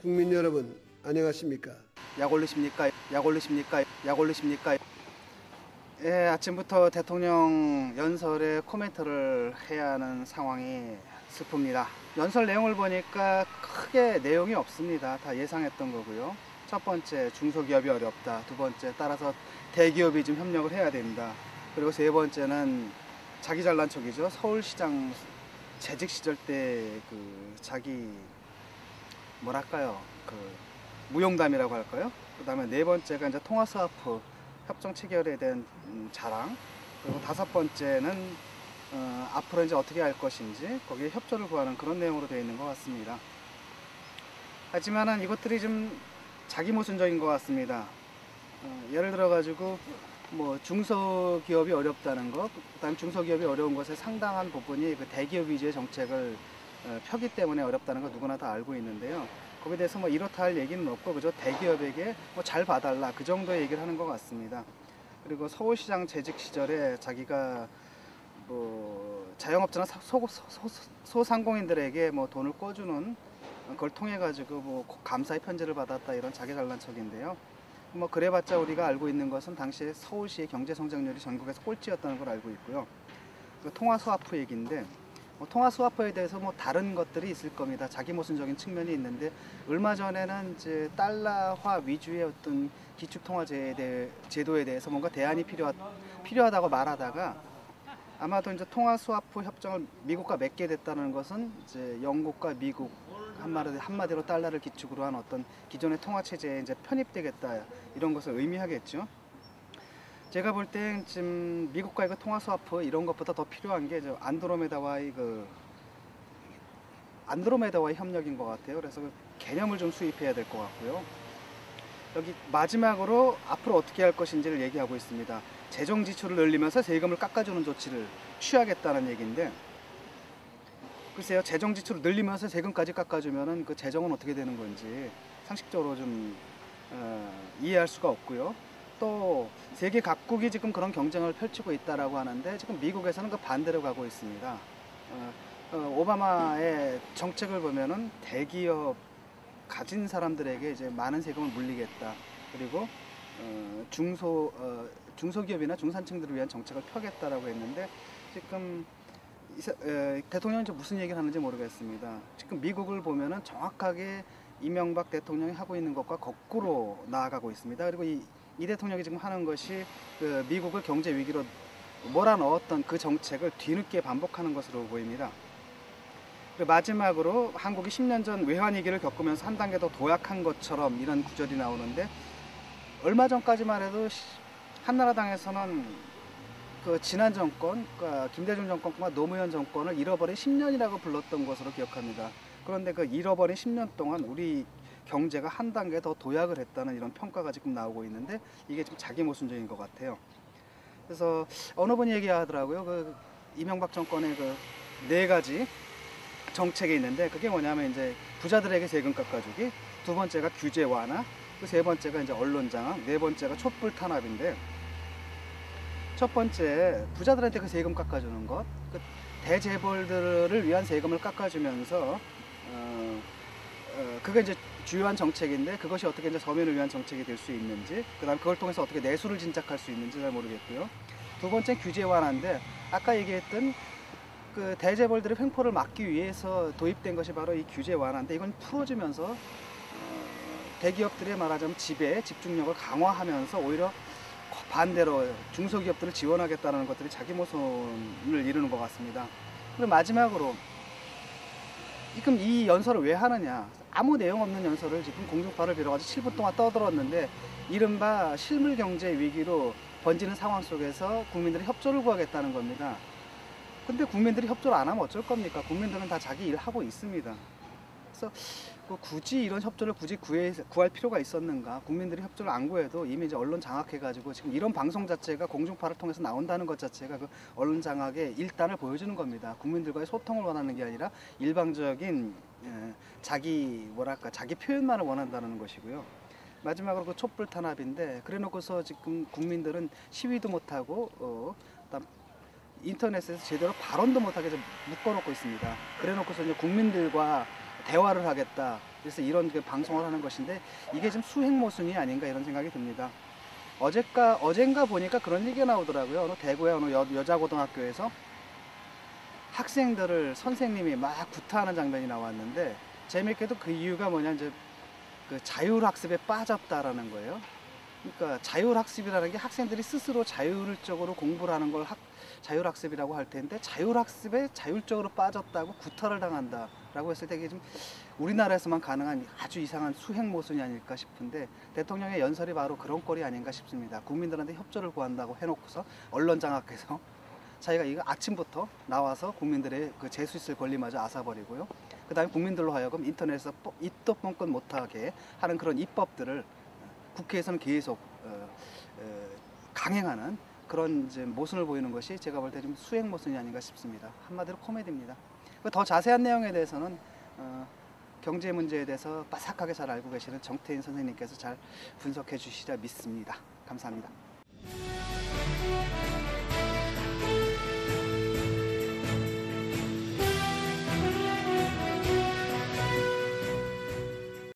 국민 여러분 안녕하십니까? 약 올리십니까? 약 올리십니까? 약 올리십니까? 예, 아침부터 대통령 연설에 코멘트를 해야 하는 상황이 슬픕니다. 연설 내용을 보니까 크게 내용이 없습니다. 다 예상했던 거고요. 첫 번째, 중소기업이 어렵다. 두 번째, 따라서 대기업이 좀 협력을 해야 된다. 그리고 세 번째는 자기 잘난 척이죠. 서울시장 재직 시절 때 그 자기 뭐랄까요, 그 무용담이라고 할까요? 그 다음에 네 번째가 이제 통화스와프 협정 체결에 대한 자랑. 그리고 다섯 번째는 앞으로 이제 어떻게 할 것인지 거기에 협조를 구하는 그런 내용으로 되어 있는 것 같습니다. 하지만은 이것들이 좀 자기 모순적인 것 같습니다. 예를 들어 가지고 뭐 중소기업이 어렵다는 것, 그다음 중소기업이 어려운 것의 상당한 부분이 그 대기업 위주의 정책을 펴기 때문에 어렵다는 거 누구나 다 알고 있는데요. 거기에 대해서 뭐 이렇다 할 얘기는 없고 그저 대기업에게 뭐 잘 봐달라 그 정도의 얘기를 하는 것 같습니다. 그리고 서울시장 재직 시절에 자기가 뭐 자영업자나 소상공인들에게 뭐 돈을 꿔주는 그걸 통해 가지고 뭐 감사의 편지를 받았다 이런 자기 잘난 척인데요. 뭐 그래봤자 우리가 알고 있는 것은 당시에 서울시의 경제 성장률이 전국에서 꼴찌였다는 걸 알고 있고요. 그 통화 스와프 얘기인데 통화 스와프에 대해서 뭐 다른 것들이 있을 겁니다. 자기 모순적인 측면이 있는데 얼마 전에는 이제 달러화 위주의 어떤 기축통화 제도에 대해서 뭔가 대안이 필요하다고 말하다가 아마도 이제 통화 스와프 협정을 미국과 맺게 됐다는 것은 이제 영국과 미국 한마디로 달러를 기축으로 한 어떤 기존의 통화 체제에 이제 편입되겠다 이런 것을 의미하겠죠. 제가 볼 땐 지금 미국과의 그 통화 스와프 이런 것보다 더 필요한 게 안드로메다와의 협력인 것 같아요. 그래서 그 개념을 좀 수입해야 될 것 같고요. 여기 마지막으로 앞으로 어떻게 할 것인지를 얘기하고 있습니다. 재정 지출을 늘리면서 세금을 깎아주는 조치를 취하겠다는 얘기인데, 글쎄요, 재정 지출을 늘리면서 세금까지 깎아주면은 그 재정은 어떻게 되는 건지 상식적으로 좀 이해할 수가 없고요. 또 세계 각국이 지금 그런 경쟁을 펼치고 있다라고 하는데 지금 미국에서는 그 반대로 가고 있습니다. 오바마의 정책을 보면은 대기업 가진 사람들에게 이제 많은 세금을 물리겠다. 그리고 중소기업이나 중산층들을 위한 정책을 펴겠다라고 했는데 지금 대통령이 무슨 얘기를 하는지 모르겠습니다. 지금 미국을 보면은 정확하게 이명박 대통령이 하고 있는 것과 거꾸로 나아가고 있습니다. 그리고 이 대통령이 지금 하는 것이 그 미국을 경제 위기로 몰아넣었던 그 정책을 뒤늦게 반복하는 것으로 보입니다. 그리고 마지막으로 한국이 10년 전 외환위기를 겪으면서 한 단계 더 도약한 것처럼 이런 구절이 나오는데 얼마 전까지만 해도 한나라당에서는 그 지난 정권, 그러니까 김대중 정권과 노무현 정권을 잃어버린 10년이라고 불렀던 것으로 기억합니다. 그런데 그 잃어버린 10년 동안 우리 경제가 한 단계 더 도약을 했다는 이런 평가가 지금 나오고 있는데 이게 좀 자기 모순적인 것 같아요. 그래서 어느 분이 얘기하더라고요. 그 이명박 정권의 그 네 가지 정책이 있는데 그게 뭐냐면 이제 부자들에게 세금 깎아주기, 두 번째가 규제 완화, 그 세 번째가 이제 언론 장악, 네 번째가 촛불 탄압인데 첫 번째 부자들한테 그 세금 깎아주는 것, 그 대재벌들을 위한 세금을 깎아주면서 그게 이제 주요한 정책인데 그것이 어떻게 이제 서민을 위한 정책이 될 수 있는지, 그다음 그걸 통해서 어떻게 내수를 진작할 수 있는지 잘 모르겠고요. 두 번째 규제 완화인데 아까 얘기했던 그 대재벌들의 횡포를 막기 위해서 도입된 것이 바로 이 규제 완화인데 이건 풀어주면서 대기업들의 말하자면 지배, 집중력을 강화하면서 오히려 반대로 중소기업들을 지원하겠다는 것들이 자기 모순을 이루는 것 같습니다. 그리고 마지막으로 지금 이 연설을 왜 하느냐, 아무 내용 없는 연설을 지금 공중파를 빌어가지고 7분 동안 떠들었는데 이른바 실물경제 위기로 번지는 상황 속에서 국민들의 협조를 구하겠다는 겁니다. 근데 국민들이 협조를 안 하면 어쩔 겁니까? 국민들은 다 자기 일 하고 있습니다. 그래서 굳이 이런 협조를 구할 필요가 있었는가? 국민들이 협조를 안 구해도 이미 이제 언론 장악해가지고 지금 이런 방송 자체가 공중파를 통해서 나온다는 것 자체가 그 언론 장악의 일단을 보여주는 겁니다. 국민들과의 소통을 원하는 게 아니라 일방적인 자기 표현만을 원한다는 것이고요. 마지막으로 그 촛불 탄압인데 그래놓고서 지금 국민들은 시위도 못하고 그다음 인터넷에서 제대로 발언도 못하게 묶어놓고 있습니다. 그래놓고서 이제 국민들과 대화를 하겠다, 그래서 이런 그 방송을 하는 것인데 이게 좀 수행 모순이 아닌가 이런 생각이 듭니다. 어젠가 보니까 그런 얘기가 나오더라고요. 어느 대구의 어느 여자고등학교에서 학생들을 선생님이 막 구타하는 장면이 나왔는데 재밌게도 그 이유가 뭐냐 이제 그 자율학습에 빠졌다라는 거예요. 그러니까 자율학습이라는 게 학생들이 스스로 자율적으로 공부를 하는 걸 자율학습이라고 할 텐데 자율학습에 자율적으로 빠졌다고 구타를 당한다라고 했을 때 이게 좀 우리나라에서만 가능한 아주 이상한 수행 모순이 아닐까 싶은데 대통령의 연설이 바로 그런 꼴이 아닌가 싶습니다. 국민들한테 협조를 구한다고 해놓고서 언론 장악해서 자기가 이거 아침부터 나와서 국민들의 그 재수 있을 권리마저 앗아버리고요. 그 다음에 국민들로 하여금 인터넷에서 입도 뻥끗 못하게 하는 그런 입법들을 국회에서는 계속 강행하는 그런 이제 모순을 보이는 것이 제가 볼 때 좀 수행 모순이 아닌가 싶습니다. 한마디로 코미디입니다. 더 자세한 내용에 대해서는 경제 문제에 대해서 빠삭하게 잘 알고 계시는 정태인 선생님께서 잘 분석해 주시리라 믿습니다. 감사합니다.